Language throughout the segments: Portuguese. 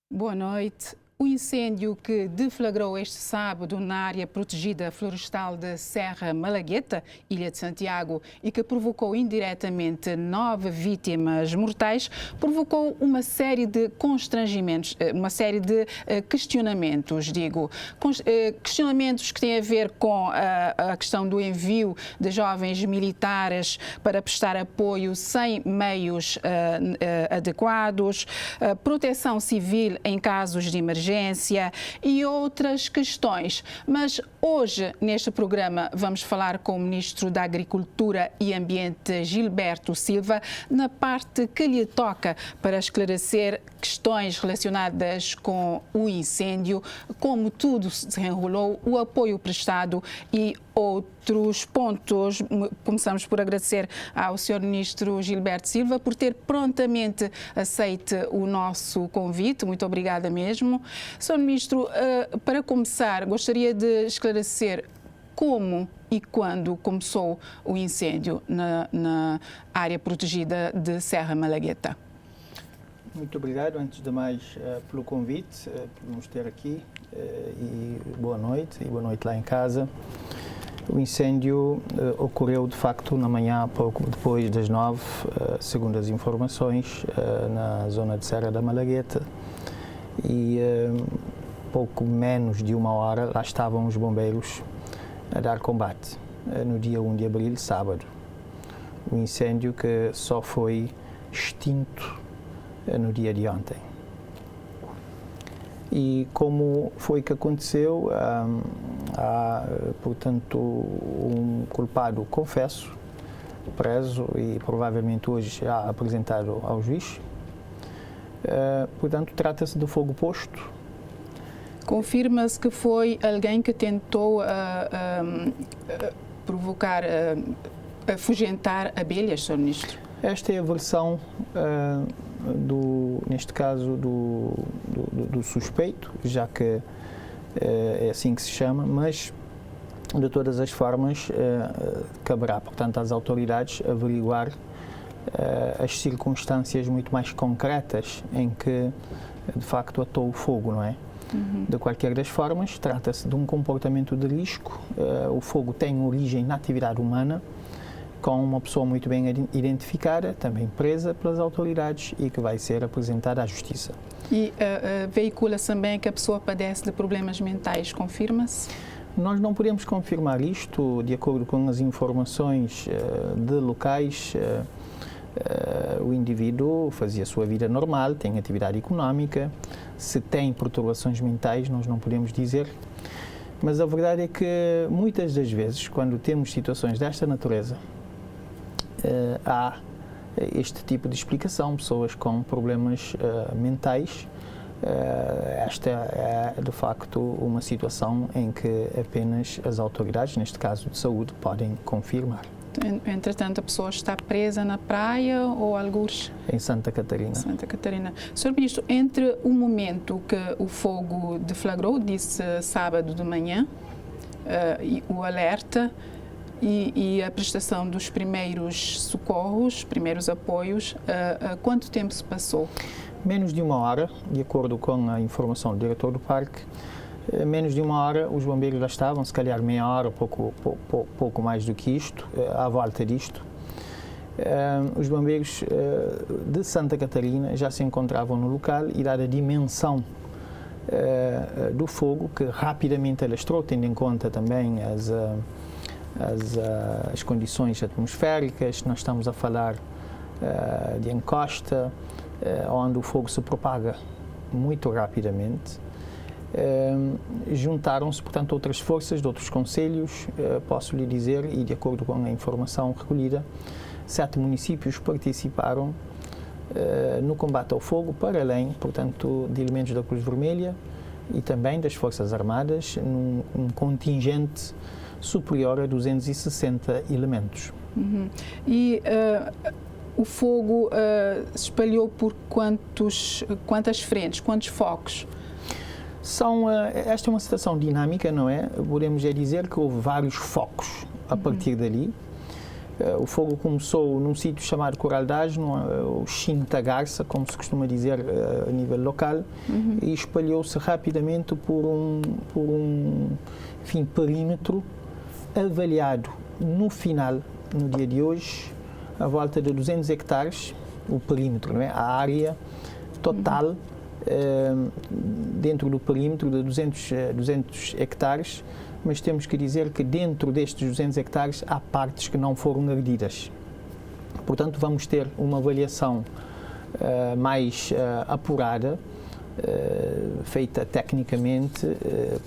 Boa noite. O incêndio que deflagrou este sábado na área protegida florestal de Serra Malagueta, Ilha de Santiago, e que provocou indiretamente 9 vítimas mortais, provocou uma série de constrangimentos, uma série de questionamentos, questionamentos que têm a ver com a questão do envio de jovens militares para prestar apoio sem meios adequados, proteção civil em casos de emergência e outras questões. Mas hoje, neste programa, vamos falar com o Ministro da Agricultura e Ambiente, Gilberto Silva, na parte que lhe toca para esclarecer questões relacionadas com o incêndio, como tudo se desenrolou, o apoio prestado e outros pontos. Começamos por agradecer ao Sr. Ministro Gilberto Silva por ter prontamente aceito o nosso convite. Muito obrigada mesmo. Sr. Ministro, para começar, gostaria de esclarecer como e quando começou o incêndio na área protegida de Serra Malagueta. Muito obrigado, antes de mais, pelo convite, por nos ter aqui, e boa noite lá em casa. O incêndio ocorreu, de facto, na manhã, pouco depois das 9, segundo as informações, na zona de Serra da Malagueta, e pouco menos de uma hora lá estavam os bombeiros a dar combate, no dia 1 de abril, sábado. O incêndio que só foi extinto no dia de ontem. E como foi que aconteceu, há, portanto, um culpado, confesso, preso e provavelmente hoje já apresentado ao juiz. Portanto, trata-se de fogo posto. Confirma-se que foi alguém que tentou provocar, afugentar abelhas, Sr. Ministro? Esta é a versão, neste caso, do suspeito, já que é assim que se chama, mas de todas as formas caberá, portanto, às autoridades averiguar as circunstâncias muito mais concretas em que, de facto, atou o fogo, não é? Uhum. De qualquer das formas, trata-se de um comportamento de risco. O fogo tem origem na atividade humana, com uma pessoa muito bem identificada, também presa pelas autoridades e que vai ser apresentada à Justiça. E veicula-se também que a pessoa padece de problemas mentais, confirma-se? Nós não podemos confirmar isto, de acordo com as informações de locais. O indivíduo fazia a sua vida normal, tem atividade económica. Se tem perturbações mentais, nós não podemos dizer. Mas a verdade é que muitas das vezes, quando temos situações desta natureza, há este tipo de explicação, pessoas com problemas mentais. Esta é, de facto, uma situação em que apenas as autoridades, neste caso de saúde, podem confirmar. Entretanto, a pessoa está presa na praia ou algures? Em Santa Catarina. Santa Catarina. Sr. Ministro, entre o momento que o fogo deflagrou, disse sábado de manhã, e o alerta e a prestação dos primeiros socorros, primeiros apoios, quanto tempo se passou? Menos de uma hora, de acordo com a informação do diretor do parque. Menos de uma hora os bombeiros lá estavam, se calhar meia hora, pouco mais do que isto, à volta disto. Os bombeiros de Santa Catarina já se encontravam no local e, dada a dimensão do fogo, que rapidamente alastrou, tendo em conta também as condições atmosféricas, nós estamos a falar de encosta, onde o fogo se propaga muito rapidamente. Juntaram-se, portanto, outras forças de outros concelhos, posso lhe dizer, e de acordo com a informação recolhida, 7 municípios participaram no combate ao fogo, para além, portanto, de elementos da Cruz Vermelha e também das Forças Armadas, num contingente superior a 260 elementos. Uhum. E o fogo se espalhou por quantas frentes, quantos focos? Esta é uma situação dinâmica, não é? Podemos dizer que houve vários focos a partir dali. O fogo começou num sítio chamado Coral d'Asno, o Chinta Garça, como se costuma dizer a nível local, e espalhou-se rapidamente por um perímetro avaliado no final, no dia de hoje, à volta de 200 hectares, o perímetro, não é? A área total dentro do perímetro de 200 hectares, mas temos que dizer que dentro destes 200 hectares há partes que não foram agredidas. Portanto, vamos ter uma avaliação mais apurada, feita tecnicamente,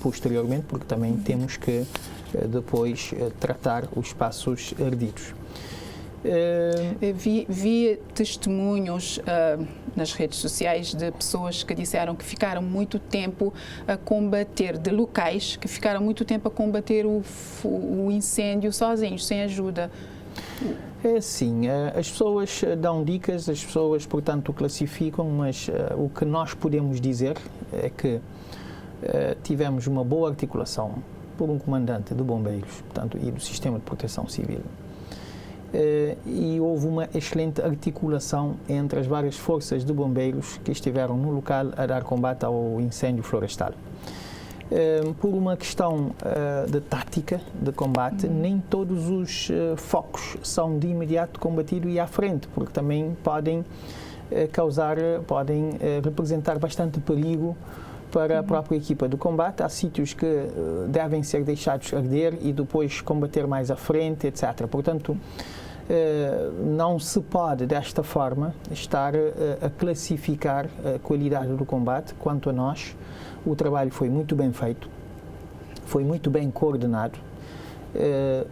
posteriormente, porque também temos que depois tratar os espaços ardidos. Vi testemunhos nas redes sociais de pessoas que disseram que ficaram muito tempo a combater, de locais que ficaram muito tempo a combater o incêndio sozinhos, sem ajuda. É assim, as pessoas dão dicas, as pessoas, portanto, classificam, mas o que nós podemos dizer é que tivemos uma boa articulação por um comandante de bombeiros, portanto, e do Sistema de Proteção Civil. E houve uma excelente articulação entre as várias forças de bombeiros que estiveram no local a dar combate ao incêndio florestal. Por uma questão de tática de combate, nem todos os focos são de imediato combatidos e à frente, porque também podem representar bastante perigo para a própria equipa de combate. Há sítios que devem ser deixados arder e depois combater mais à frente, etc. Portanto, não se pode, desta forma, estar a classificar a qualidade do combate. Quanto a nós, o trabalho foi muito bem feito, foi muito bem coordenado,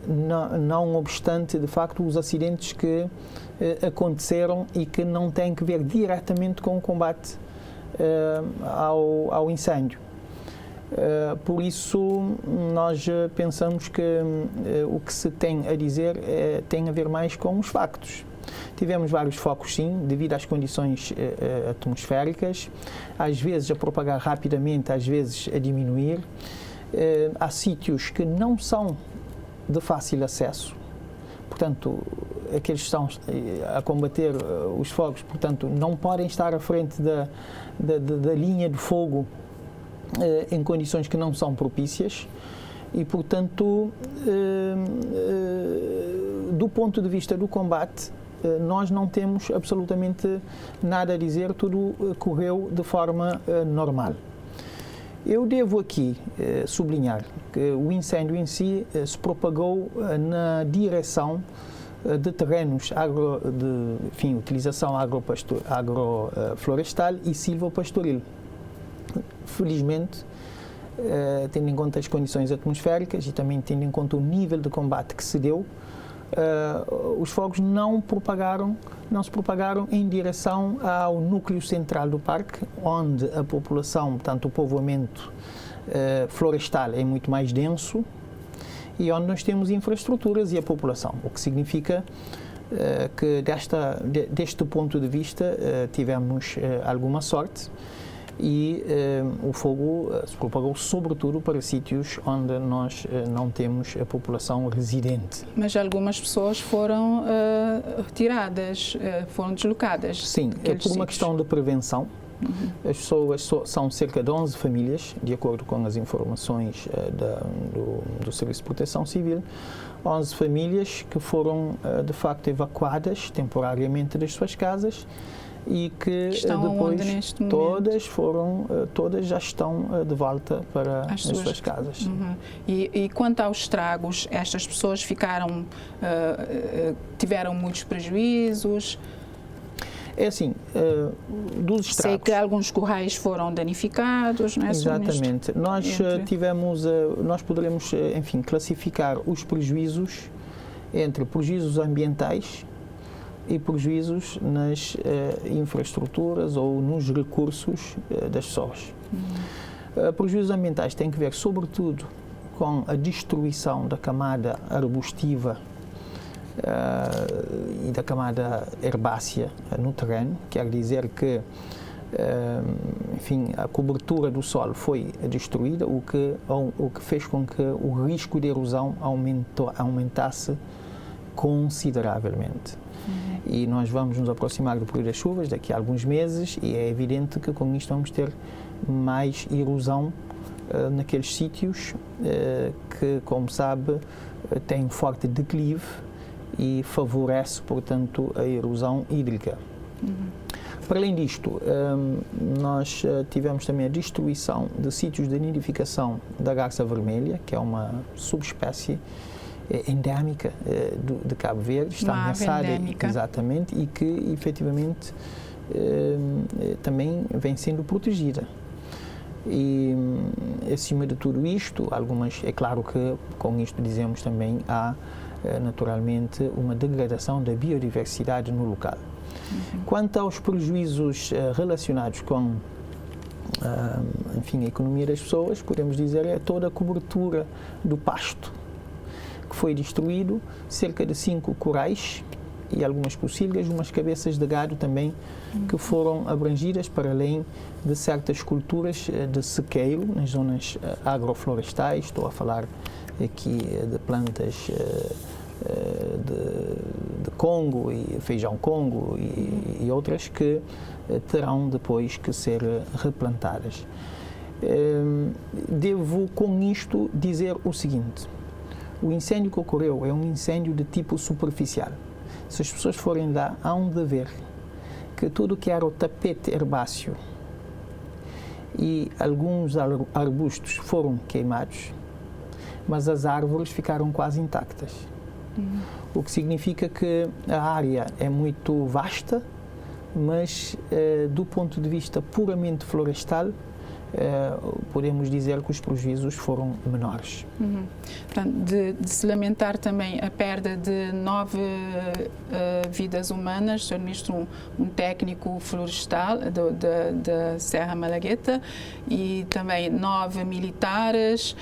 não obstante, de facto, os acidentes que aconteceram e que não têm que ver diretamente com o combate ao incêndio. Por isso, nós pensamos que o que se tem a dizer tem a ver mais com os factos. Tivemos vários focos, sim, devido às condições atmosféricas, às vezes a propagar rapidamente, às vezes a diminuir. Há sítios que não são de fácil acesso, portanto, aqueles que estão a combater os fogos, portanto, não podem estar à frente da linha de fogo em condições que não são propícias e, portanto, do ponto de vista do combate, nós não temos absolutamente nada a dizer, tudo correu de forma normal. Eu devo aqui sublinhar que o incêndio em si se propagou na direção de terrenos de utilização agroflorestal e silvopastoril. Felizmente, tendo em conta as condições atmosféricas e também tendo em conta o nível de combate que se deu, os fogos não se propagaram em direção ao núcleo central do parque, onde a população, portanto o povoamento florestal é muito mais denso e onde nós temos infraestruturas e a população, o que significa que deste ponto de vista tivemos alguma sorte e o fogo se propagou sobretudo para sítios onde nós não temos a população residente. Mas algumas pessoas foram retiradas, foram deslocadas. Sim, por uma questão de prevenção. As pessoas são cerca de 11 famílias, de acordo com as informações do Serviço de Proteção Civil, 11 famílias que foram de facto evacuadas temporariamente das suas casas e que depois todas já estão de volta para as suas casas. E quanto aos estragos, estas pessoas tiveram muitos prejuízos? É assim, dos estragos... Sei que alguns currais foram danificados, não é? Exatamente. Nós poderemos, enfim, classificar os prejuízos entre prejuízos ambientais e prejuízos nas infraestruturas ou nos recursos das pessoas. Prejuízos ambientais têm que ver, sobretudo, com a destruição da camada arbustiva e da camada herbácea no terreno, quer dizer que, enfim, a cobertura do solo foi destruída, o que fez com que o risco de erosão aumentasse consideravelmente. E nós vamos nos aproximar do período das chuvas daqui a alguns meses e é evidente que com isto vamos ter mais erosão naqueles sítios que, como sabe, têm um forte declive e favorece, portanto, a erosão hídrica. Para além disto, nós tivemos também a destruição de sítios de nidificação da garça vermelha, que é uma subespécie endémica de Cabo Verde, está ameaçada, exatamente, e que efetivamente também vem sendo protegida. E acima de tudo isto, é claro que com isto dizemos também há naturalmente uma degradação da biodiversidade no local. Quanto aos prejuízos relacionados com enfim, a economia das pessoas, podemos dizer é toda a cobertura do pasto que foi destruído, cerca de 5 corais e algumas pocilgas, umas cabeças de gado também que foram abrangidas, para além de certas culturas de sequeiro nas zonas agroflorestais. Estou a falar aqui de plantas de Congo e feijão Congo e outras que terão depois que ser replantadas. Devo com isto dizer o seguinte: o incêndio que ocorreu é um incêndio de tipo superficial. Se as pessoas forem lá, hão de ver que tudo que era o tapete herbáceo e alguns arbustos foram queimados, mas as árvores ficaram quase intactas. O que significa que a área é muito vasta, mas do ponto de vista puramente florestal, podemos dizer que os prejuízos foram menores. Portanto, de se lamentar também a perda de 9 vidas humanas. O Sr. Ministro, um técnico florestal da Serra Malagueta e também 9 militares.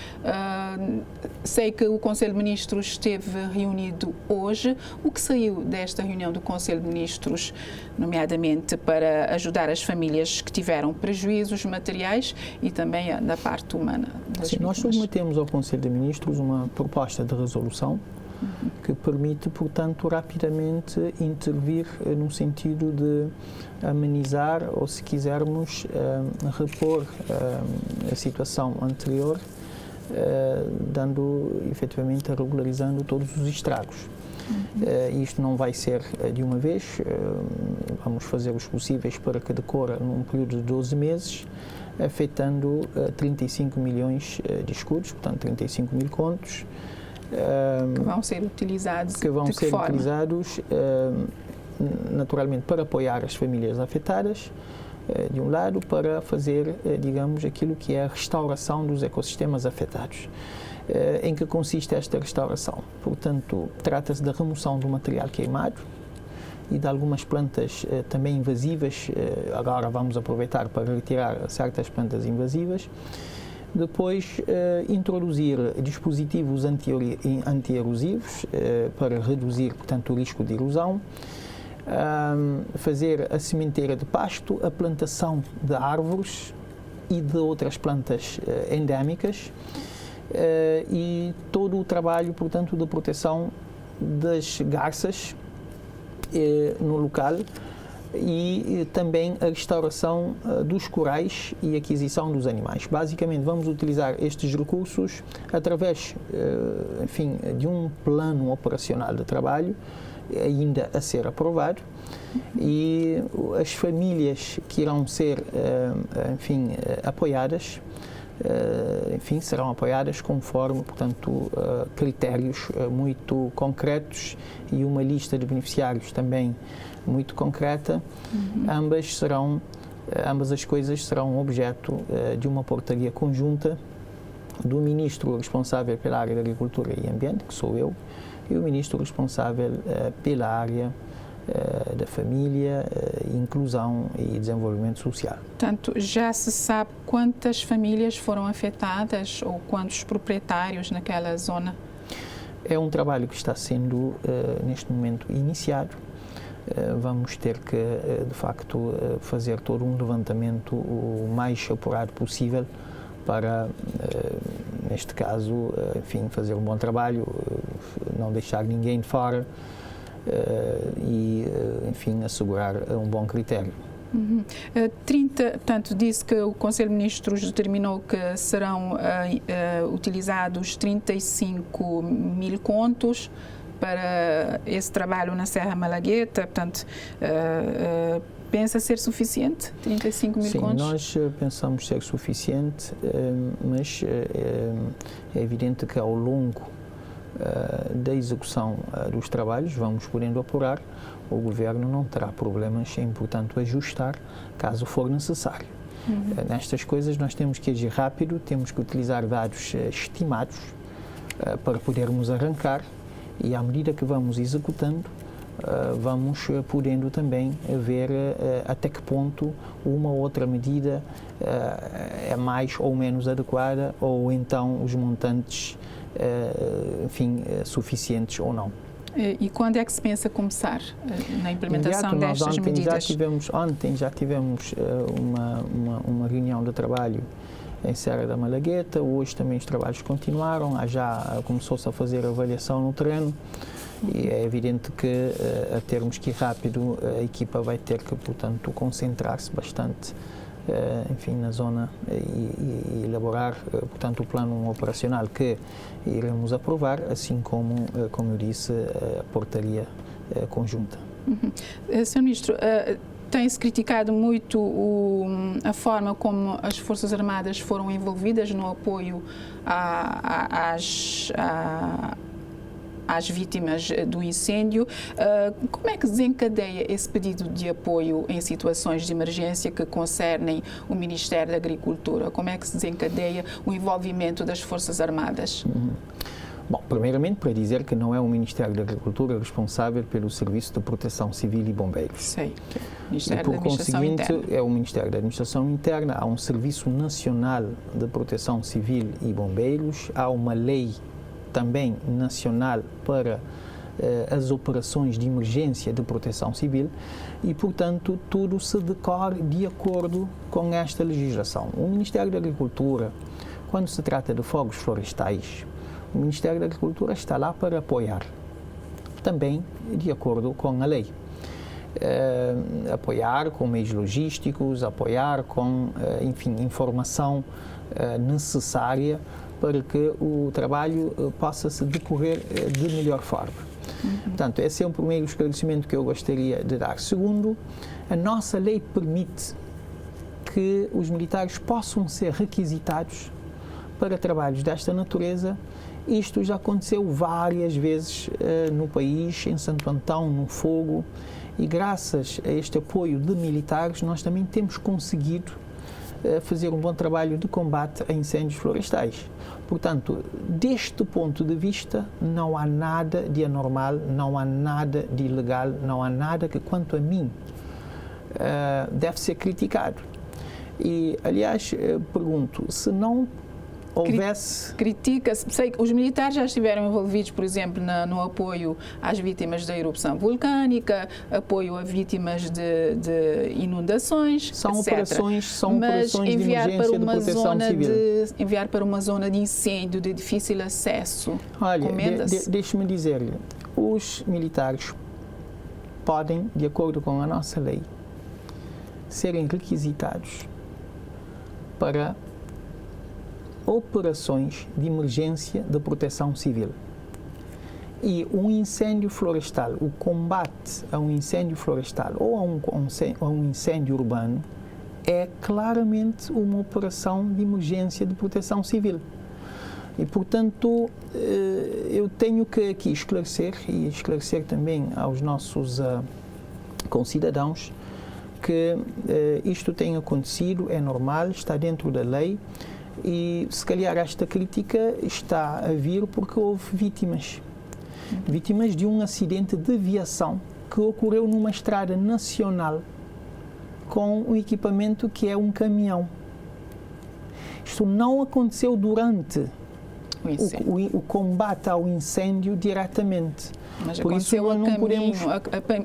Sei que o Conselho de Ministros esteve reunido hoje. O que saiu desta reunião do Conselho de Ministros, nomeadamente para ajudar as famílias que tiveram prejuízos materiais e também da parte humana? Sim, nós submetemos ao Conselho de Ministros uma proposta de resolução que permite, portanto, rapidamente intervir no sentido de amenizar ou, se quisermos, repor a situação anterior, dando, efetivamente, regularizando todos os estragos. Isto não vai ser de uma vez, vamos fazer os possíveis para que decorra num período de 12 meses, afetando 35 milhões de escudos, portanto 35 mil contos. Que vão ser utilizados naturalmente para apoiar as famílias afetadas, de um lado, para fazer, digamos, aquilo que é a restauração dos ecossistemas afetados. Em que consiste esta restauração? Portanto, trata-se da remoção do material queimado e de algumas plantas também invasivas. Agora vamos aproveitar para retirar certas plantas invasivas. Depois, introduzir dispositivos anti-erosivos para reduzir, portanto, o risco de erosão. Fazer a sementeira de pasto, a plantação de árvores e de outras plantas endémicas. E todo o trabalho, portanto, de proteção das garças no local e também a restauração dos corais e aquisição dos animais. Basicamente, vamos utilizar estes recursos através, enfim, de um plano operacional de trabalho ainda a ser aprovado, e as famílias que irão ser, enfim, apoiadas, enfim, serão apoiadas conforme, portanto, critérios muito concretos e uma lista de beneficiários também muito concreta. Ambas as coisas serão objeto de uma portaria conjunta do Ministro responsável pela área da Agricultura e Ambiente, que sou eu, e o Ministro responsável pela área da Família, Inclusão e Desenvolvimento Social. Portanto, já se sabe quantas famílias foram afetadas ou quantos proprietários naquela zona? É um trabalho que está sendo, neste momento, iniciado. Vamos ter que, de facto, fazer todo um levantamento o mais apurado possível para, neste caso, enfim, fazer um bom trabalho não deixar ninguém de fora e, enfim, assegurar um bom critério. Portanto, disse que o Conselho de Ministros determinou que serão utilizados 35 mil contos para esse trabalho na Serra Malagueta. Portanto, pensa ser suficiente 35 mil contos? Sim, nós pensamos ser suficiente, mas é evidente que ao longo da execução dos trabalhos, vamos podendo apurar, o Governo não terá problemas em, portanto, ajustar caso for necessário. Nestas coisas nós temos que agir rápido, temos que utilizar dados estimados para podermos arrancar e, à medida que vamos executando, vamos podendo também ver até que ponto uma ou outra medida é mais ou menos adequada ou então os montantes, enfim, suficientes ou não. E quando é que se pensa começar na implementação destas medidas? Ontem já tivemos uma reunião de trabalho em Serra da Malagueta, hoje também os trabalhos continuaram, já começou-se a fazer avaliação no terreno e é evidente que a termos que ir rápido a equipa vai ter que, portanto, concentrar-se bastante, enfim, na zona e elaborar, portanto, o plano operacional que iremos aprovar, assim como eu disse, a portaria conjunta. Sr. Ministro, tem-se criticado muito a forma como as Forças Armadas foram envolvidas no apoio às vítimas do incêndio. Como é que desencadeia esse pedido de apoio em situações de emergência que concernem o Ministério da Agricultura? Como é que se desencadeia o envolvimento das Forças Armadas? Bom, primeiramente para dizer que não é o Ministério da Agricultura responsável pelo Serviço de Proteção Civil e Bombeiros. Sei. Ministério e, por da Administração conseguinte, Interna. é o Ministério da Administração Interna, há um Serviço Nacional de Proteção Civil e Bombeiros, há uma lei também nacional para as operações de emergência de proteção civil e, portanto, tudo se decorre de acordo com esta legislação. O Ministério da Agricultura, quando se trata de fogos florestais, o Ministério da Agricultura está lá para apoiar, também de acordo com a lei. Apoiar com meios logísticos, apoiar com, enfim, informação necessária para que o trabalho possa se decorrer de melhor forma. Portanto, esse é o primeiro esclarecimento que eu gostaria de dar. Segundo, a nossa lei permite que os militares possam ser requisitados para trabalhos desta natureza. Isto já aconteceu várias vezes no país, em Santo Antão, no Fogo, e graças a este apoio de militares nós também temos conseguido fazer um bom trabalho de combate a incêndios florestais. Portanto, deste ponto de vista, não há nada de anormal, não há nada de ilegal, não há nada que, quanto a mim, deve ser criticado. E, aliás, pergunto, se não houvesse... Critica-se. Sei que os militares já estiveram envolvidos, por exemplo, no apoio às vítimas da erupção vulcânica, apoio a vítimas de inundações, são etc. operações de emergência de proteção civil. Enviar para uma zona de incêndio, de difícil acesso, olha, deixe-me dizer-lhe, os militares podem, de acordo com a nossa lei, serem requisitados para operações de emergência de proteção civil. E um incêndio florestal, o combate a um incêndio florestal ou a um incêndio urbano é claramente uma operação de emergência de proteção civil. E, portanto, eu tenho que aqui esclarecer e esclarecer também aos nossos concidadãos que isto tem acontecido, é normal, está dentro da lei. E, se calhar, esta crítica está a vir porque houve vítimas de um acidente de viação que ocorreu numa estrada nacional com um equipamento que é um caminhão. Isto não aconteceu durante o combate ao incêndio diretamente. Mas por isso não podemos...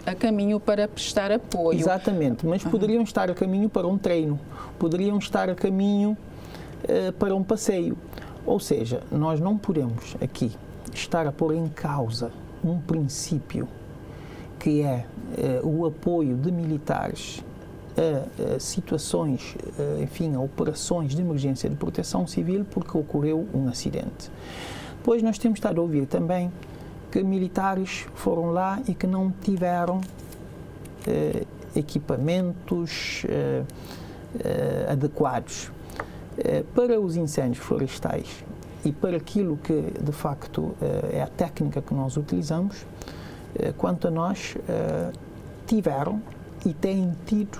a caminho para prestar apoio. Exatamente, mas poderiam estar a caminho para um treino, poderiam estar a caminho para um passeio. Ou seja, nós não podemos aqui estar a pôr em causa um princípio que é o apoio de militares a situações, enfim, a operações de emergência de proteção civil porque ocorreu um acidente. Depois nós temos estado a ouvir também que militares foram lá e que não tiveram equipamentos adequados para os incêndios florestais e para aquilo que de facto é a técnica que nós utilizamos. Quanto a nós, tiveram e têm tido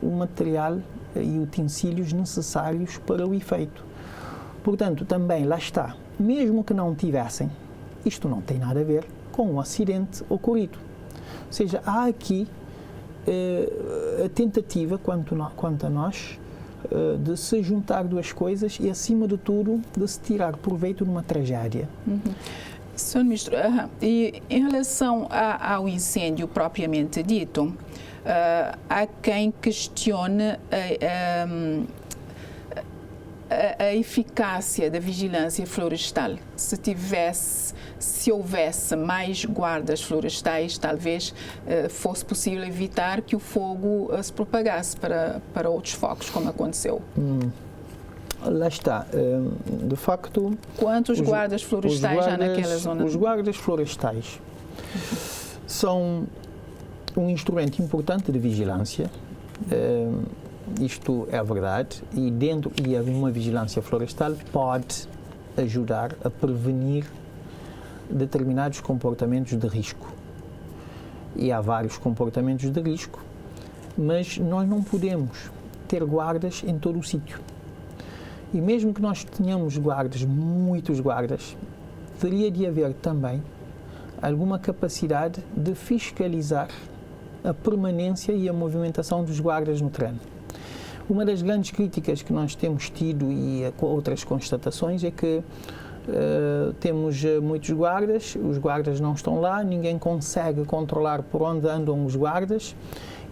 o material e utensílios necessários para o efeito. Portanto, também lá está, mesmo que não tivessem, isto não tem nada a ver com o acidente ocorrido. Ou seja, há aqui a tentativa, quanto a nós, de se juntar duas coisas e, acima de tudo, de se tirar proveito de uma tragédia. Sr. Ministro, e em relação ao incêndio propriamente dito, há quem questione a eficácia da vigilância florestal. Se houvesse mais guardas florestais, talvez fosse possível evitar que o fogo se propagasse para outros focos, como aconteceu. Lá está, de facto... Quantos guardas florestais há naquela zona? Os guardas florestais são um instrumento importante de vigilância, isto é verdade, e uma vigilância florestal pode ajudar a prevenir determinados comportamentos de risco. E há vários comportamentos de risco, mas nós não podemos ter guardas em todo o sítio. E mesmo que nós tenhamos guardas, muitos guardas, teria de haver também alguma capacidade de fiscalizar a permanência e a movimentação dos guardas no terreno. Uma das grandes críticas que nós temos tido e outras constatações é que temos muitos guardas, os guardas não estão lá, ninguém consegue controlar por onde andam os guardas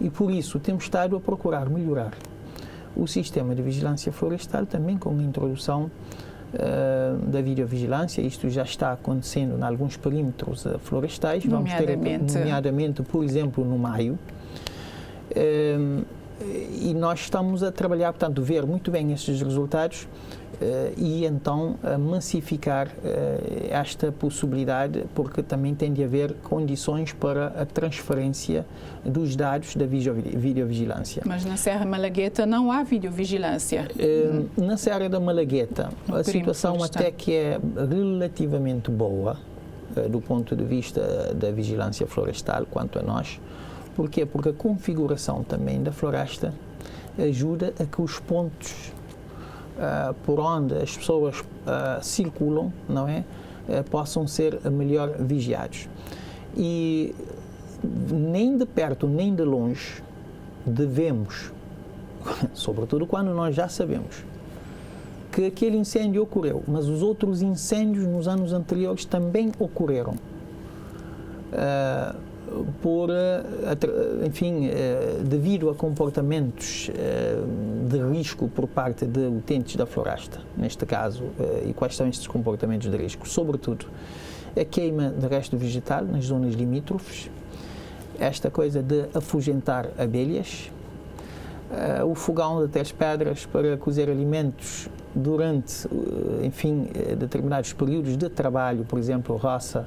e por isso temos estado a procurar melhorar o sistema de vigilância florestal também com a introdução da videovigilância. Isto já está acontecendo em alguns perímetros florestais, vamos ter, nomeadamente, por exemplo, no Maio. E nós estamos a trabalhar, portanto, ver muito bem estes resultados e então a massificar esta possibilidade, porque também tem de haver condições para a transferência dos dados da videovigilância. Mas na Serra Malagueta não há videovigilância? Na Serra da Malagueta a situação até que é relativamente boa do ponto de vista da vigilância florestal quanto a nós. Porquê? Porque a configuração também da floresta ajuda a que os pontos por onde as pessoas circulam, não é, possam ser melhor vigiados. E nem de perto nem de longe devemos, sobretudo quando nós já sabemos que aquele incêndio ocorreu, mas os outros incêndios nos anos anteriores também ocorreram. Enfim, devido a comportamentos de risco por parte de utentes da floresta, neste caso, e quais são estes comportamentos de risco? Sobretudo, a queima de resto vegetal nas zonas limítrofes, esta coisa de afugentar abelhas, o fogão de 3 pedras para cozer alimentos durante, enfim, determinados períodos de trabalho, por exemplo, roça,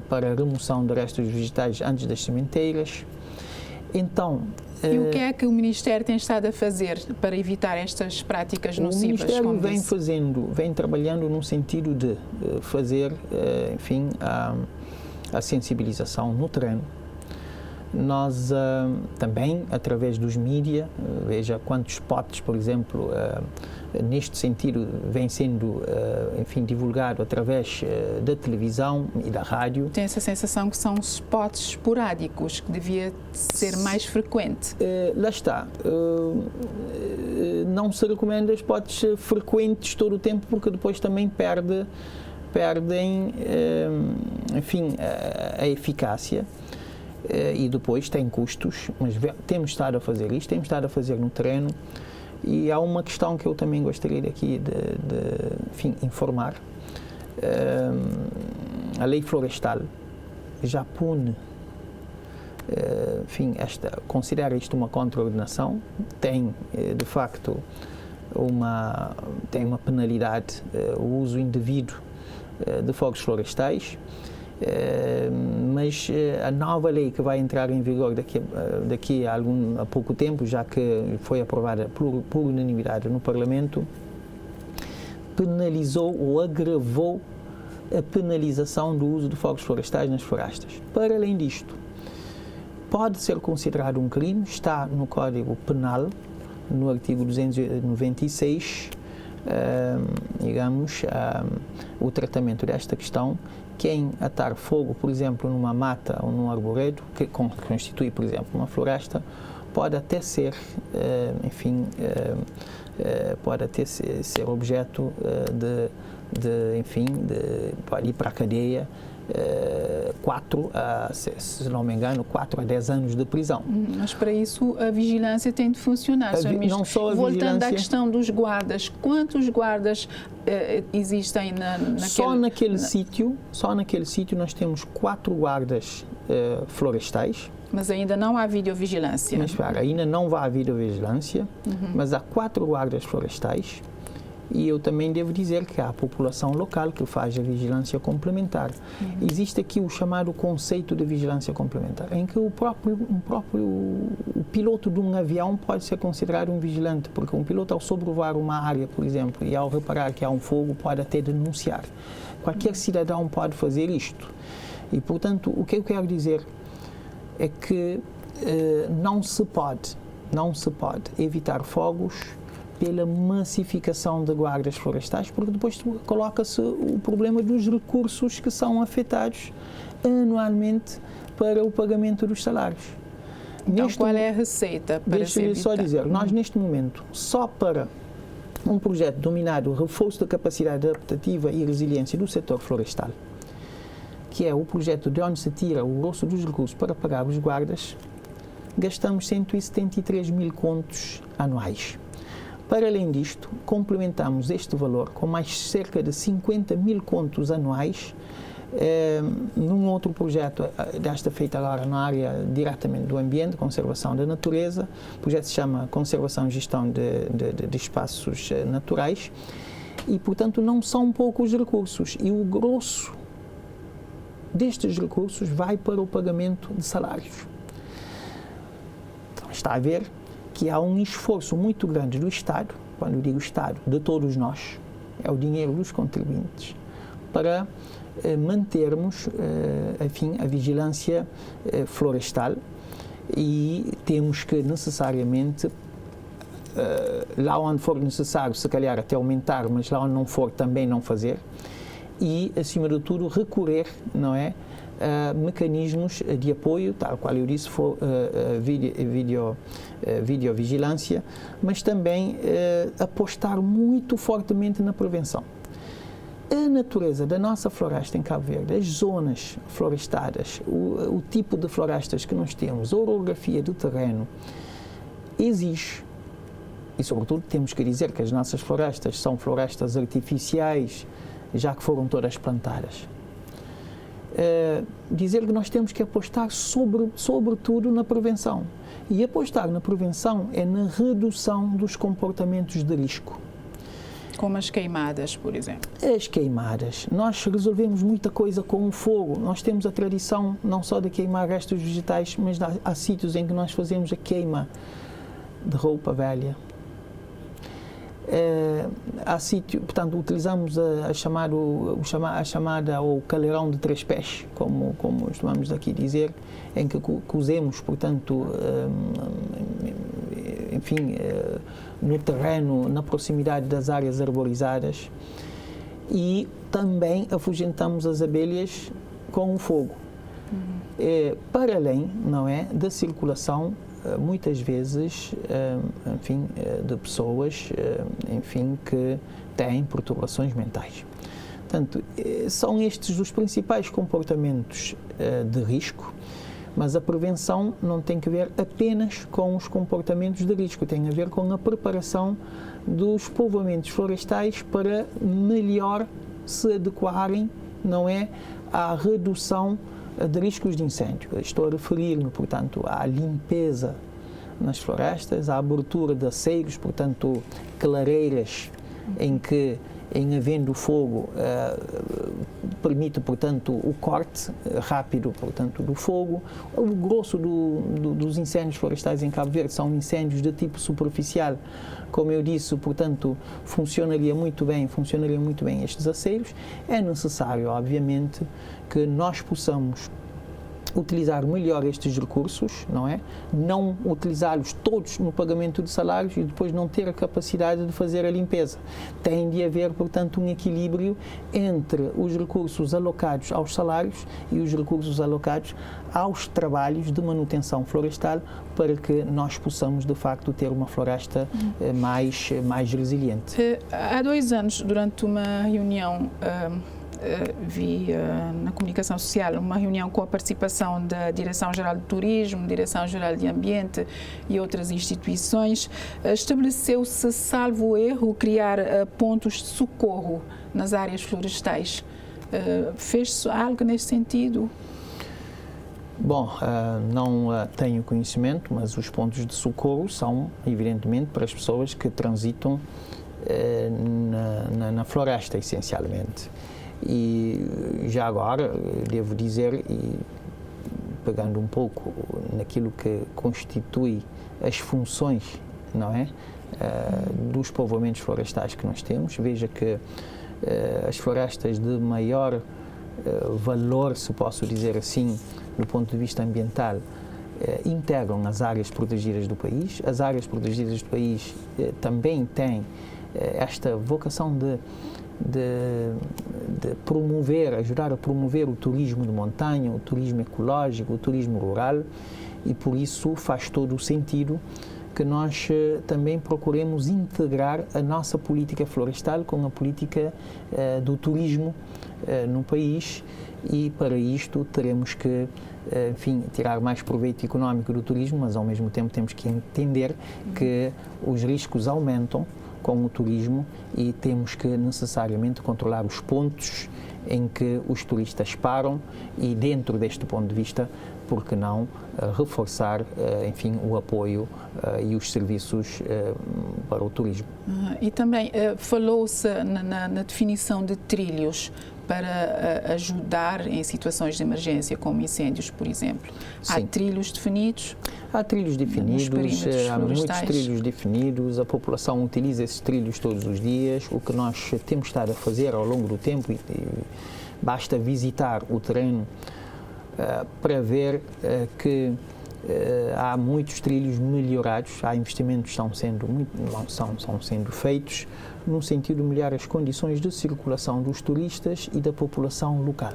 para a remoção de restos vegetais antes das sementeiras. Então, e o que é que o Ministério tem estado a fazer para evitar estas práticas nocivas? O Ministério vem trabalhando no sentido de fazer, enfim, a sensibilização no terreno. Nós também, através dos mídias, veja quantos spots, por exemplo, neste sentido, vem sendo, enfim, divulgado através da televisão e da rádio. Tem essa sensação que são spots esporádicos, que devia ser mais frequente. Lá está. Não se recomenda spots frequentes todo o tempo, porque depois também perdem, enfim, a eficácia. E depois tem custos, mas temos estado a fazer isto, temos estado a fazer no terreno. E há uma questão que eu também gostaria aqui de enfim, informar, a lei florestal já pune, enfim, considera isto uma contraordenação, tem, de facto, tem uma penalidade, o uso indevido de fogos florestais, mas a nova lei que vai entrar em vigor daqui a pouco tempo, já que foi aprovada por unanimidade no Parlamento, penalizou ou agravou a penalização do uso de fogos florestais nas florestas. Para além disto, pode ser considerado um crime, está no Código Penal, no artigo 296, digamos, o tratamento desta questão. Quem atar fogo, por exemplo, numa mata ou num arvoredo, que constitui, por exemplo, uma floresta, pode até ser, enfim, pode até ser objeto pode ir para a cadeia, 4 se não me engano, 4 a 10 anos de prisão. Mas para isso a vigilância tem de funcionar, Sr. Ministro. Não só a Voltando vigilância, à questão dos guardas, quantos guardas existem naquele sítio? Só naquele sítio nós temos 4 guardas florestais. Mas ainda não há videovigilância. Mas ainda não há videovigilância, mas há 4 guardas florestais. E eu também devo dizer que há a população local que faz a vigilância complementar. Existe aqui o chamado conceito de vigilância complementar, em que o piloto de um avião pode ser considerado um vigilante, porque um piloto, ao sobrevoar uma área, por exemplo, e ao reparar que há um fogo, pode até denunciar. Qualquer cidadão pode fazer isto. E, portanto, o que eu quero dizer é que não se pode evitar fogos pela massificação de guardas florestais, porque depois coloca-se o problema dos recursos que são afetados anualmente para o pagamento dos salários. Então, qual é a receita para se evitar? Deixa-me só dizer, nós neste momento, só para um projeto denominado Reforço da Capacidade Adaptativa e Resiliência do Setor Florestal, que é o projeto de onde se tira o grosso dos recursos para pagar os guardas, gastamos 173 mil contos anuais. Para além disto, complementamos este valor com mais cerca de 50 mil contos anuais num outro projeto, desta feita agora na área diretamente do ambiente, conservação da natureza. O projeto se chama Conservação e Gestão de Espaços Naturais e, portanto, não são poucos recursos e o grosso destes recursos vai para o pagamento de salários. Então, está a ver que há um esforço muito grande do Estado, quando eu digo Estado, de todos nós, é o dinheiro dos contribuintes, para mantermos, enfim, a vigilância florestal e temos que necessariamente, lá onde for necessário, se calhar até aumentar, mas lá onde não for também não fazer e, acima de tudo, recorrer, não é, mecanismos de apoio, tal qual eu disse, videovigilância, mas também apostar muito fortemente na prevenção. A natureza da nossa floresta em Cabo Verde, as zonas florestadas, o tipo de florestas que nós temos, a orografia do terreno, exige, e sobretudo temos que dizer que as nossas florestas são florestas artificiais, já que foram todas plantadas. Dizer que nós temos que apostar sobretudo na prevenção. E apostar na prevenção é na redução dos comportamentos de risco. Como as queimadas, por exemplo. As queimadas. Nós resolvemos muita coisa com o fogo. Nós temos a tradição não só de queimar restos vegetais, mas há sítios em que nós fazemos a queima de roupa velha. Há sítio, portanto, utilizamos a chamada ou caldeirão de 3 pés, como costumamos aqui dizer, em que cozemos, portanto, enfim, no terreno, na proximidade das áreas arborizadas, e também afugentamos as abelhas com o fogo. Para além, não é, da circulação muitas vezes, enfim, de pessoas, enfim, que têm perturbações mentais. Portanto, são estes os principais comportamentos de risco, mas a prevenção não tem que ver apenas com os comportamentos de risco, tem a ver com a preparação dos povoamentos florestais para melhor, digamos, se adequarem, não é, à redução de riscos de incêndio. Estou a referir-me, portanto, à limpeza nas florestas, à abertura de aceiros, portanto, clareiras em que, em havendo fogo, permite, portanto, o corte rápido, portanto, do fogo. O grosso dos incêndios florestais em Cabo Verde são incêndios de tipo superficial. Como eu disse, portanto, funcionaria muito bem estes aceiros. É necessário, obviamente, que nós possamos utilizar melhor estes recursos, não é? Não utilizá-los todos no pagamento de salários e depois não ter a capacidade de fazer a limpeza. Tem de haver, portanto, um equilíbrio entre os recursos alocados aos salários e os recursos alocados aos trabalhos de manutenção florestal para que nós possamos, de facto, ter uma floresta mais resiliente. Há 2 anos, durante uma reunião, vi na comunicação social uma reunião com a participação da Direção-Geral de Turismo, Direção-Geral de Ambiente e outras instituições. Estabeleceu-se, salvo erro, criar pontos de socorro nas áreas florestais. Fez-se algo nesse sentido? Bom, não tenho conhecimento, mas os pontos de socorro são, evidentemente, para as pessoas que transitam na floresta, essencialmente. E já agora, devo dizer, e pegando um pouco naquilo que constitui as funções, não é, dos povoamentos florestais que nós temos, veja que as florestas de maior valor, se posso dizer assim, do ponto de vista ambiental, integram as áreas protegidas do país. As áreas protegidas do país também têm esta vocação de promover, ajudar a promover o turismo de montanha, o turismo ecológico, o turismo rural, e por isso faz todo o sentido que nós também procuremos integrar a nossa política florestal com a política do turismo no país, e para isto teremos que, enfim, tirar mais proveito económico do turismo, mas ao mesmo tempo temos que entender que os riscos aumentam com o turismo e temos que necessariamente controlar os pontos em que os turistas param e, dentro deste ponto de vista, por que não reforçar, enfim, o apoio e os serviços para o turismo. E também falou-se na definição de trilhos para ajudar em situações de emergência, como incêndios, por exemplo. Sim. Há trilhos definidos? Há trilhos definidos, há muitos trilhos definidos, a população utiliza esses trilhos todos os dias. O que nós temos estado a fazer ao longo do tempo, e basta visitar o terreno para ver que há muitos trilhos melhorados, há investimentos que são sendo feitos no sentido de melhorar as condições de circulação dos turistas e da população local.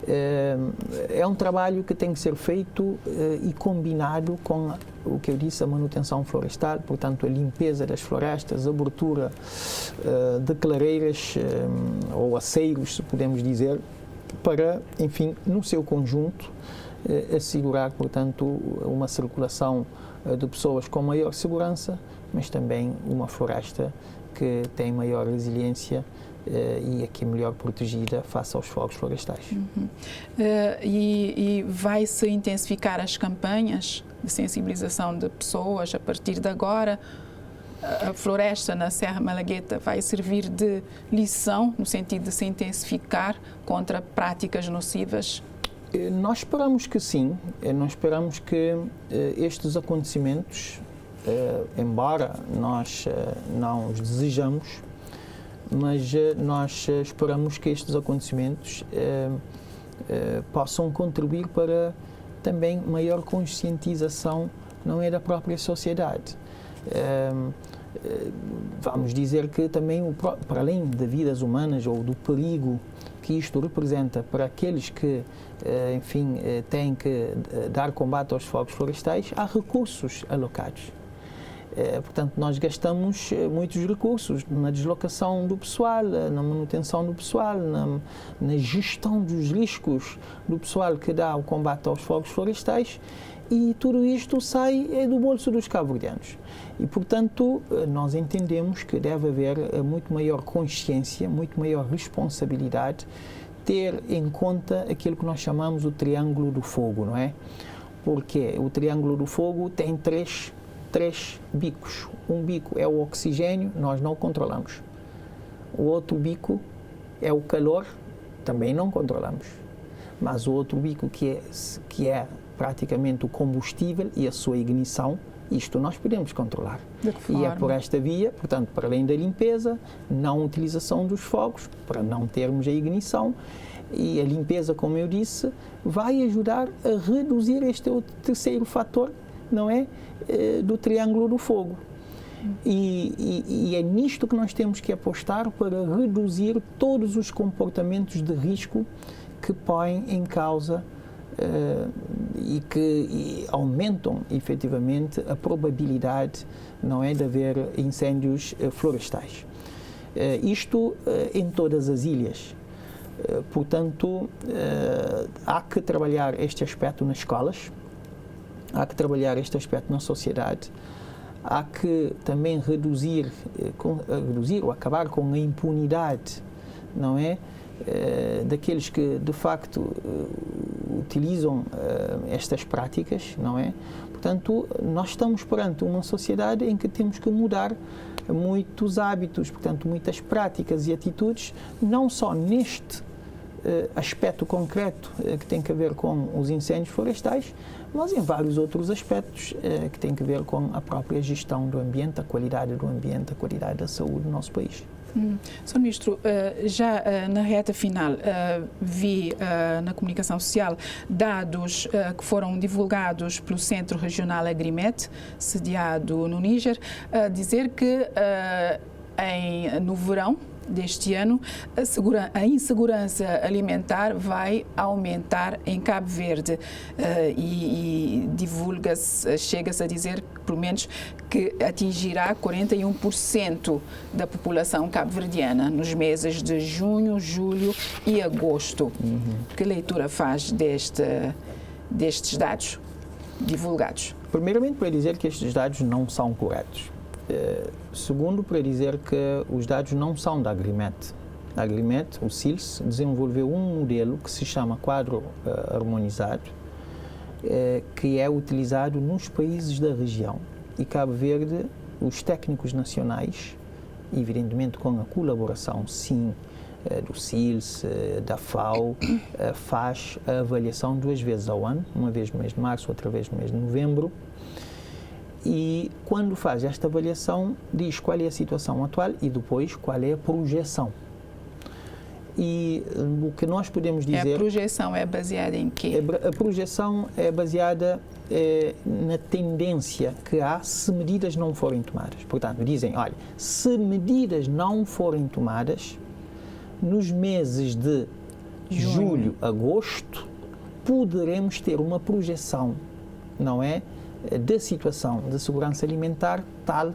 É um trabalho que tem que ser feito e combinado com o que eu disse, a manutenção florestal, portanto a limpeza das florestas, a abertura de clareiras ou aceiros, se podemos dizer, para, enfim, no seu conjunto, assegurar, portanto, uma circulação de pessoas com maior segurança, mas também uma floresta que tem maior resiliência e aqui melhor protegida face aos fogos florestais. E vai-se intensificar as campanhas de sensibilização de pessoas a partir de agora? A floresta na Serra Malagueta vai servir de lição no sentido de se intensificar contra práticas nocivas? Nós esperamos que sim, nós esperamos que estes acontecimentos, embora nós não os desejamos, mas nós esperamos que estes acontecimentos possam contribuir para também maior conscientização, não é, da própria sociedade. Vamos dizer que também, para além de vidas humanas ou do perigo que isto representa para aqueles que, enfim, têm que dar combate aos fogos florestais, há recursos alocados. Portanto, nós gastamos muitos recursos na deslocação do pessoal, na manutenção do pessoal, na gestão dos riscos do pessoal que dá o combate aos fogos florestais, e tudo isto sai do bolso dos cabo-verdianos. E, portanto, nós entendemos que deve haver muito maior consciência, muito maior responsabilidade, ter em conta aquilo que nós chamamos o triângulo do fogo, não é? Porque o triângulo do fogo tem três bicos. Um bico é o oxigênio, nós não controlamos. O outro bico é o calor, também não controlamos. Mas o outro bico que é praticamente o combustível e a sua ignição, isto nós podemos controlar. E é por esta via, portanto, para além da limpeza, não utilização dos fogos, para não termos a ignição, e a limpeza, como eu disse, vai ajudar a reduzir este terceiro fator, não é? Do triângulo do fogo. E é nisto que nós temos que apostar para reduzir todos os comportamentos de risco que põem em causa e que aumentam efetivamente a probabilidade, não é, de haver incêndios florestais. Isto em todas as ilhas. Portanto, há que trabalhar este aspecto nas escolas, há que trabalhar este aspecto na sociedade, há que também reduzir ou acabar com a impunidade, não é? Daqueles que, de facto, utilizam estas práticas, não é? Portanto, nós estamos perante uma sociedade em que temos que mudar muitos hábitos, portanto, muitas práticas e atitudes, não só neste aspecto concreto que tem a ver com os incêndios florestais, mas em vários outros aspectos que têm a ver com a própria gestão do ambiente, a qualidade do ambiente, a qualidade da saúde do nosso país. Sr. Ministro, já na reta final vi na comunicação social dados que foram divulgados pelo Centro Regional Agrimet, sediado no Níger, dizer que no verão deste ano, a insegurança alimentar vai aumentar em Cabo Verde e divulga-se, chega-se a dizer, pelo menos, que atingirá 41% da população cabo-verdiana nos meses de junho, julho e agosto. Que leitura faz destes dados divulgados? Primeiramente, para dizer que estes dados não são corretos. Segundo, para dizer que os dados não são da Agrimet. A Agrimet, o SILS, desenvolveu um modelo que se chama quadro harmonizado, que é utilizado nos países da região. E Cabo Verde, os técnicos nacionais, evidentemente com a colaboração, sim, do SILS, da FAO, faz a avaliação 2 vezes ao ano, uma vez no mês de março, outra vez no mês de novembro. E quando faz esta avaliação, diz qual é a situação atual e depois qual é a projeção. E o que nós podemos dizer... A projeção é baseada em quê? A projeção é baseada na tendência que há se medidas não forem tomadas. Portanto, dizem, olha, se medidas não forem tomadas, nos meses de julho, agosto, poderemos ter uma projeção, não é? Da situação de segurança alimentar tal.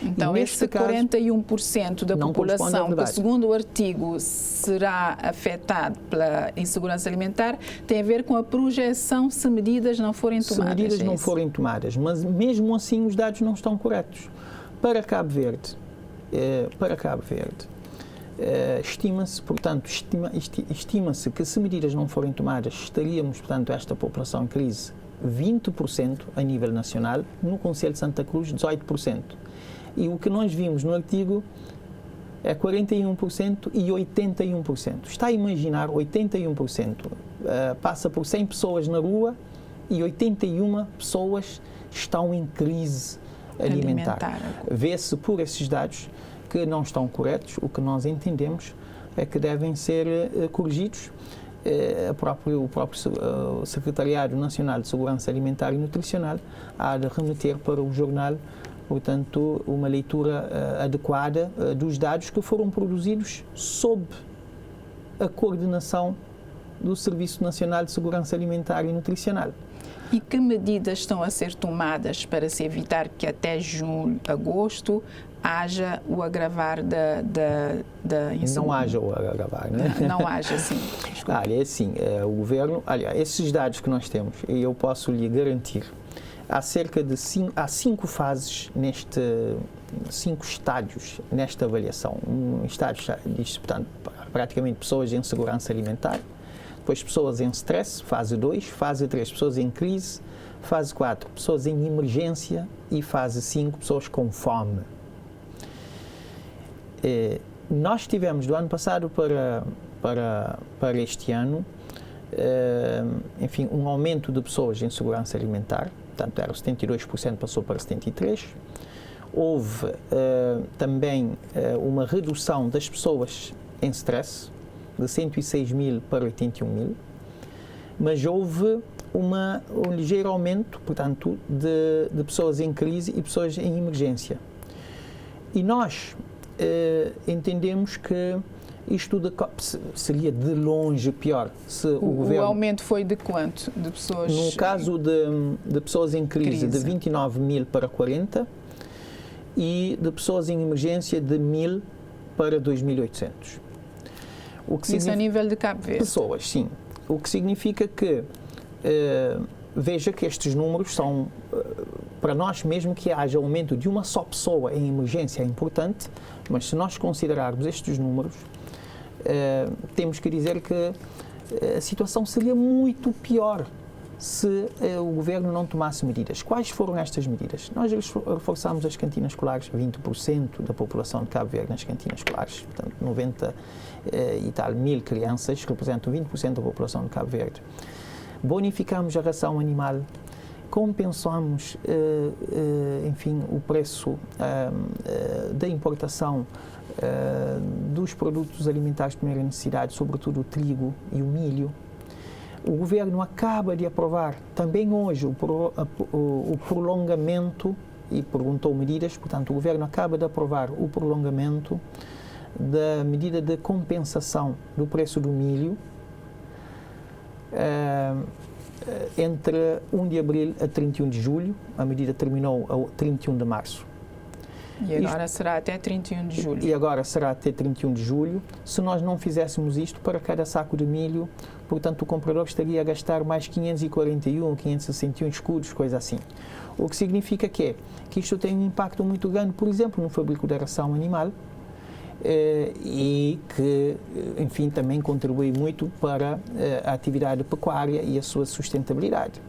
Então, esse 41% da população que, segundo o artigo, será afetado pela insegurança alimentar, tem a ver com a projeção se medidas não forem tomadas. Se medidas não forem tomadas, mas mesmo assim os dados não estão corretos. Para Cabo Verde, estima-se, portanto, estima-se que se medidas não forem tomadas, estaríamos, portanto, esta população em crise 20% a nível nacional, no Conselho de Santa Cruz 18%. E o que nós vimos no artigo é 41% e 81%. Está a imaginar 81%, passa por 100 pessoas na rua e 81 pessoas estão em crise alimentar. Vê-se por esses dados que não estão corretos. O que nós entendemos é que devem ser corrigidos. O próprio Secretariado Nacional de Segurança Alimentar e Nutricional há de remeter para o jornal, portanto, uma leitura adequada dos dados que foram produzidos sob a coordenação do Serviço Nacional de Segurança Alimentar e Nutricional. E que medidas estão a ser tomadas para se evitar que até julho, agosto, haja o agravar da insegurança? Não haja o agravar, né? Não haja, sim. É assim, o governo, aliás, esses dados que nós temos, e eu posso lhe garantir, há cerca de 5 fases neste, 5 estádios nesta avaliação. Um estádio diz, portanto, praticamente pessoas em segurança alimentar, depois pessoas em stress, fase 2, fase 3, pessoas em crise, fase 4, pessoas em emergência e fase 5, pessoas com fome. Nós tivemos do ano passado para este ano, enfim, um aumento de pessoas em segurança alimentar, portanto era 72%, passou para 73%. Houve também uma redução das pessoas em stress, de 106 mil para 81 mil, mas houve um ligeiro aumento, portanto, de pessoas em crise e pessoas em emergência. E nós entendemos que isto seria de longe pior se o governo... O aumento foi de quanto? De pessoas... No caso de pessoas em crise, de 29 mil para 40, e de pessoas em emergência de 1.000 para 2.800. Isso a nível de Cabo Verde? Pessoas, sim. O que significa que, veja que estes números são, para nós, mesmo que haja aumento de uma só pessoa em emergência é importante, mas se nós considerarmos estes números, temos que dizer que a situação seria muito pior se o governo não tomasse medidas. Quais foram estas medidas? Nós reforçámos as cantinas escolares, 20% da população de Cabo Verde nas cantinas escolares, portanto 90 e tal mil crianças representam 20% da população de Cabo Verde. Bonificámos a ração animal, compensamos, enfim, o preço da importação dos produtos alimentares de primeira necessidade, sobretudo o trigo e o milho. O governo acaba de aprovar também hoje o prolongamento, e perguntou medidas, portanto, o governo acaba de aprovar o prolongamento da medida de compensação do preço do milho entre 1 de abril a 31 de julho. A medida terminou a 31 de março. E agora será até 31 de julho. E agora será até 31 de julho. Se nós não fizéssemos isto, para cada saco de milho, portanto, o comprador estaria a gastar mais 541, 561 escudos, coisa assim. O que significa que isto tem um impacto muito grande, por exemplo, no fabrico da ração animal, e que, enfim, também contribui muito para a atividade pecuária e a sua sustentabilidade.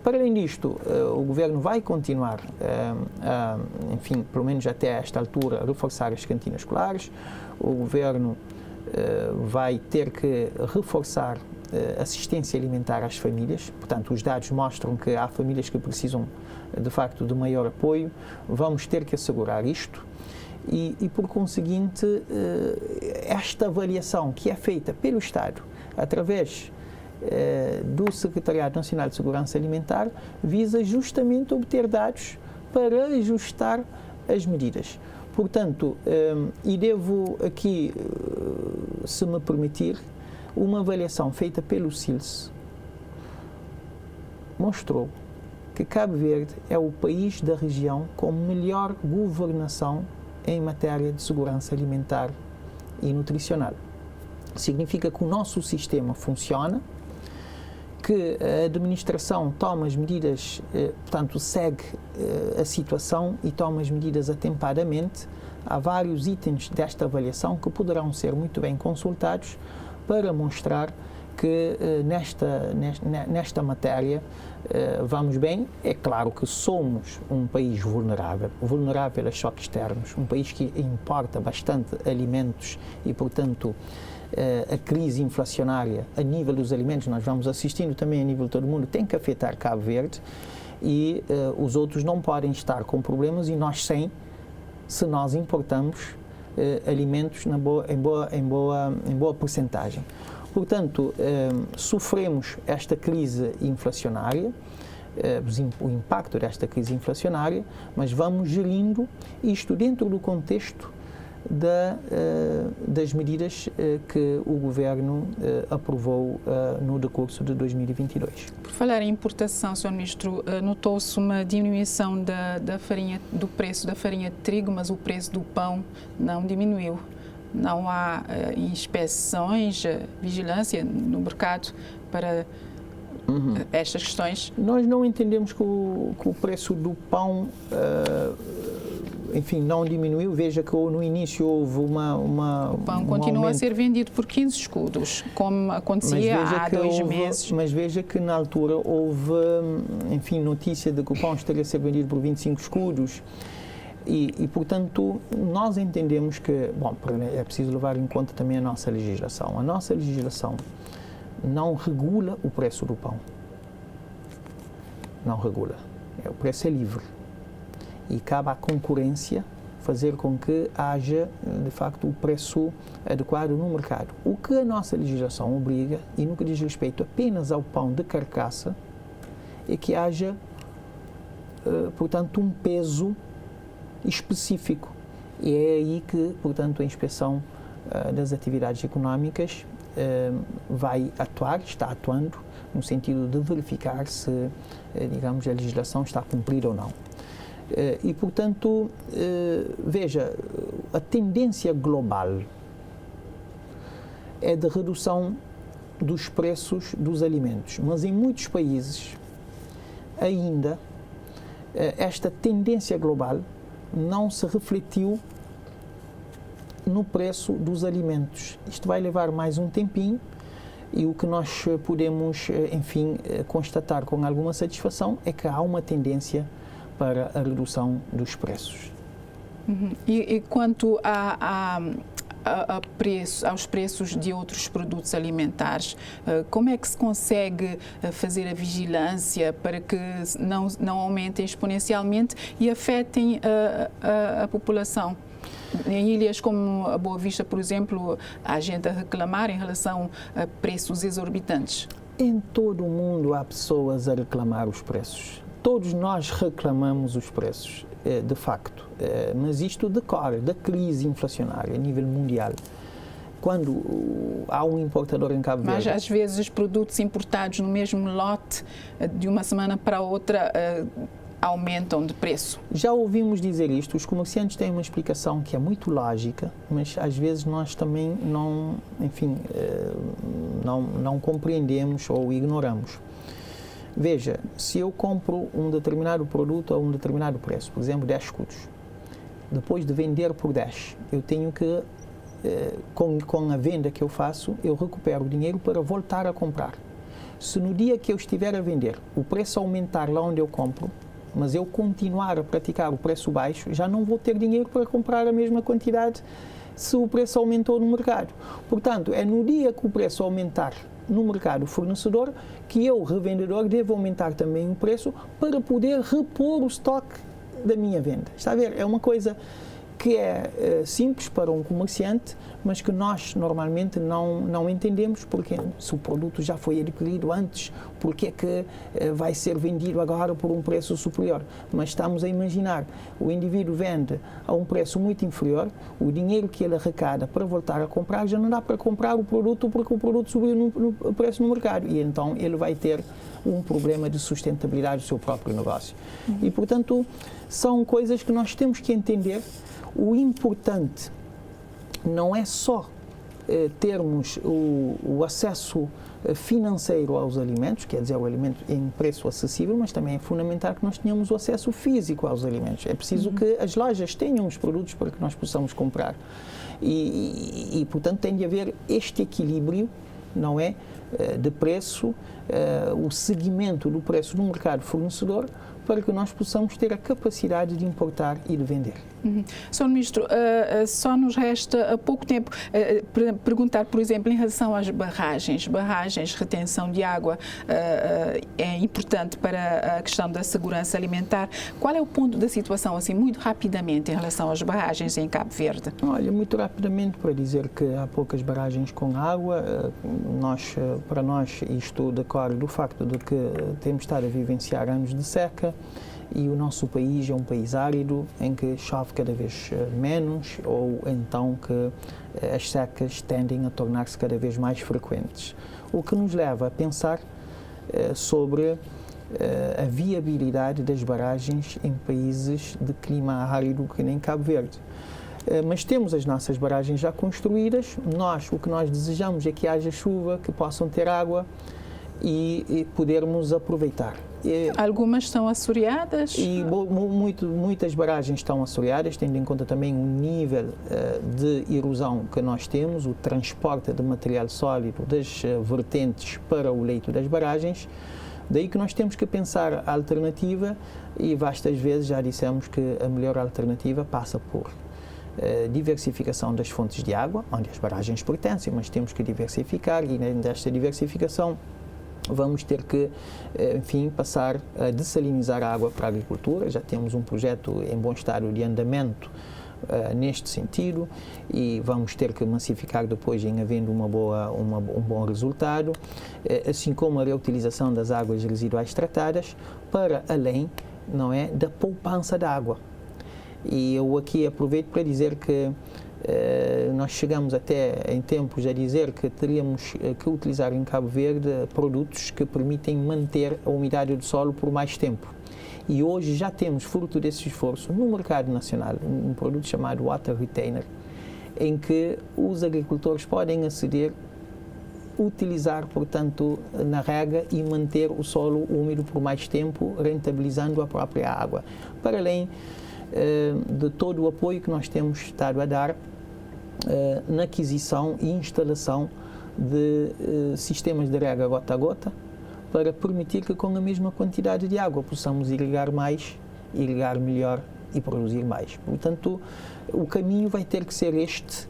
Para além disto, o governo vai continuar, enfim, pelo menos até esta altura, a reforçar as cantinas escolares. O governo vai ter que reforçar assistência alimentar às famílias. Portanto, os dados mostram que há famílias que precisam, de facto, de maior apoio. Vamos ter que assegurar isto. E por conseguinte, esta avaliação que é feita pelo Estado, através do Secretariado Nacional de Segurança Alimentar, visa justamente obter dados para ajustar as medidas. Portanto, e devo aqui, se me permitir, uma avaliação feita pelo SILS mostrou que Cabo Verde é o país da região com melhor governação em matéria de segurança alimentar e nutricional. Significa que o nosso sistema funciona, que a administração toma as medidas, portanto, segue a situação e toma as medidas atempadamente. Há vários itens desta avaliação que poderão ser muito bem consultados para mostrar que nesta matéria vamos bem. É claro que somos um país vulnerável a choques externos, um país que importa bastante alimentos e, portanto, a crise inflacionária a nível dos alimentos, nós vamos assistindo também a nível de todo o mundo, tem que afetar Cabo Verde, e os outros não podem estar com problemas e nós sem, se nós importamos alimentos em boa porcentagem. Portanto, sofremos esta crise inflacionária, o impacto desta crise inflacionária, mas vamos gerindo isto dentro do contexto das medidas que o Governo aprovou no decurso de 2022. Por falar em importação, Sr. Ministro, notou-se uma diminuição do preço da farinha de trigo, mas o preço do pão não diminuiu. Não há inspeções, vigilância no mercado para estas questões? Nós não entendemos que o preço do pão enfim, não diminuiu. Veja que no início houve o pão continua a ser vendido por 15 escudos, como acontecia há 2 meses. Mas veja que na altura houve, enfim, notícia de que o pão estaria a ser vendido por 25 escudos. E, portanto, nós entendemos que, bom, é preciso levar em conta também a nossa legislação. A nossa legislação não regula o preço do pão. Não regula. O preço é livre. E cabe à concorrência fazer com que haja, de facto, o preço adequado no mercado. O que a nossa legislação obriga, e no que diz respeito apenas ao pão de carcaça, é que haja, portanto, um peso específico. E é aí que, portanto, a Inspeção das Atividades Económicas vai atuar, está atuando, no sentido de verificar se, digamos, a legislação está cumprida ou não. E, portanto, veja, a tendência global é de redução dos preços dos alimentos, mas em muitos países ainda esta tendência global não se refletiu no preço dos alimentos. Isto vai levar mais um tempinho e o que nós podemos, enfim, constatar com alguma satisfação é que há uma tendência para a redução dos preços. E quanto aos preços de outros produtos alimentares, como é que se consegue fazer a vigilância para que não aumentem exponencialmente e afetem a população? Em ilhas como a Boa Vista, por exemplo, há gente a reclamar em relação a preços exorbitantes. Em todo o mundo há pessoas a reclamar os preços. Todos nós reclamamos os preços, de facto, mas isto decorre da crise inflacionária a nível mundial. Quando há um importador em Cabo Verde... Mas às vezes os produtos importados no mesmo lote, de uma semana para outra, aumentam de preço. Já ouvimos dizer isto, os comerciantes têm uma explicação que é muito lógica, mas às vezes nós também não, enfim, não compreendemos ou ignoramos. Veja, se eu compro um determinado produto a um determinado preço, por exemplo, 10 escudos, depois de vender por 10, eu tenho que, com a venda que eu faço, eu recupero o dinheiro para voltar a comprar. Se no dia que eu estiver a vender, o preço aumentar lá onde eu compro, mas eu continuar a praticar o preço baixo, já não vou ter dinheiro para comprar a mesma quantidade se o preço aumentou no mercado. Portanto, é no dia que o preço aumentar no mercado fornecedor que eu, revendedor, devo aumentar também o preço para poder repor o estoque da minha venda. Está a ver? É uma coisa que é simples para um comerciante, mas que nós normalmente não entendemos, porque se o produto já foi adquirido antes, porque é que vai ser vendido agora por um preço superior? Mas estamos a imaginar, o indivíduo vende a um preço muito inferior, o dinheiro que ele arrecada para voltar a comprar já não dá para comprar o produto porque o produto subiu no preço no mercado e então ele vai ter um problema de sustentabilidade do seu próprio negócio. E, portanto, são coisas que nós temos que entender. O importante não é só termos o acesso financeiro aos alimentos, quer dizer, o alimento em preço acessível, mas também é fundamental que nós tenhamos o acesso físico aos alimentos. É preciso que as lojas tenham os produtos para que nós possamos comprar. E portanto, tem de haver este equilíbrio, não é, de preço, o seguimento do preço no mercado fornecedor, para que nós possamos ter a capacidade de importar e de vender. Sr. Ministro, só nos resta pouco tempo perguntar, por exemplo, em relação às barragens, retenção de água é importante para a questão da segurança alimentar. Qual é o ponto da situação, assim, muito rapidamente, em relação às barragens em Cabo Verde? Olha, muito rapidamente, para dizer que há poucas barragens com água, para nós isto decorre do facto de que temos estado a vivenciar anos de seca e o nosso país é um país árido em que chove cada vez menos, ou então que as secas tendem a tornar-se cada vez mais frequentes. O que nos leva a pensar sobre a viabilidade das barragens em países de clima árido que nem Cabo Verde. Mas temos as nossas barragens já construídas, o que nós desejamos é que haja chuva, que possam ter água e podermos aproveitar. Algumas estão assoreadas? Muitas barragens estão assoreadas, tendo em conta também o nível de erosão que nós temos, o transporte de material sólido das vertentes para o leito das barragens. Daí que nós temos que pensar a alternativa, e vastas vezes já dissemos que a melhor alternativa passa por diversificação das fontes de água, onde as barragens pertencem, mas temos que diversificar, e nesta diversificação vamos ter que, enfim, passar a dessalinizar a água para a agricultura. Já temos um projeto em bom estado de andamento neste sentido, e vamos ter que massificar depois em havendo um bom resultado, assim como a reutilização das águas residuais tratadas, para além, não é, da poupança da água. E eu aqui aproveito para dizer que nós chegamos até em tempos a dizer que teríamos que utilizar em Cabo Verde produtos que permitem manter a umidade do solo por mais tempo. E hoje já temos, fruto desse esforço, no mercado nacional, um produto chamado Water Retainer, em que os agricultores podem aceder, utilizar, portanto, na rega e manter o solo úmido por mais tempo, rentabilizando a própria água. Para além de todo o apoio que nós temos estado a dar na aquisição e instalação de sistemas de rega gota a gota, para permitir que com a mesma quantidade de água possamos irrigar mais, irrigar melhor e produzir mais. Portanto, o caminho vai ter que ser este,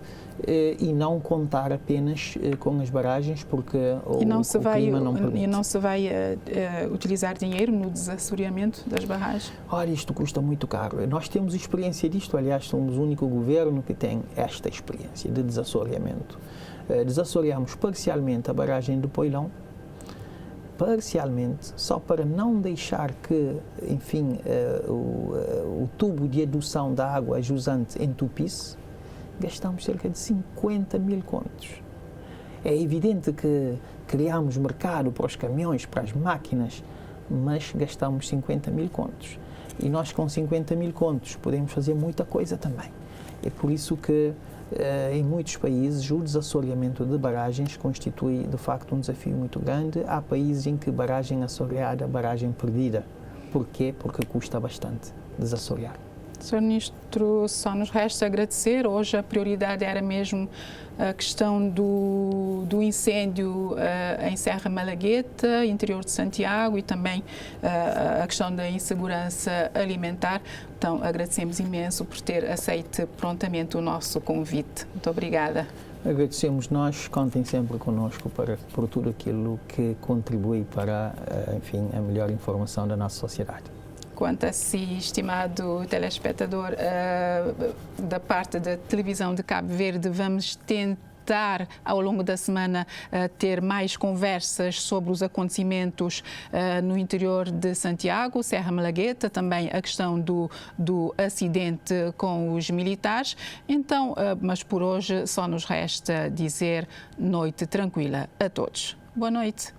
e não contar apenas com as barragens, porque o clima não permite. E não se vai utilizar dinheiro no desassoreamento das barragens? Ora, isto custa muito caro. Nós temos experiência disto, aliás, somos o único governo que tem esta experiência de desassoreamento. Desassoreamos parcialmente a barragem de Poilão, parcialmente, só para não deixar que, enfim, o tubo de adução da água jusante entupisse. Gastamos cerca de 50 mil contos. É evidente que criamos mercado para os caminhões, para as máquinas, mas gastamos 50 mil contos. E nós, com 50 mil contos, podemos fazer muita coisa também. É por isso que em muitos países o desassoreamento de barragens constitui de facto um desafio muito grande. Há países em que barragem assoreada, barragem perdida. Porquê? Porque custa bastante desassorear. Sr. Ministro, só nos resta agradecer. Hoje a prioridade era mesmo a questão do incêndio em Serra Malagueta, interior de Santiago, e também a questão da insegurança alimentar. Então, agradecemos imenso por ter aceito prontamente o nosso convite. Muito obrigada. Agradecemos nós, contem sempre connosco por tudo aquilo que contribui para, enfim, a melhor informação da nossa sociedade. Quanto a si, estimado telespectador, da parte da televisão de Cabo Verde, vamos tentar ao longo da semana ter mais conversas sobre os acontecimentos no interior de Santiago, Serra Malagueta, também a questão do acidente com os militares. Então, mas por hoje só nos resta dizer noite tranquila a todos. Boa noite.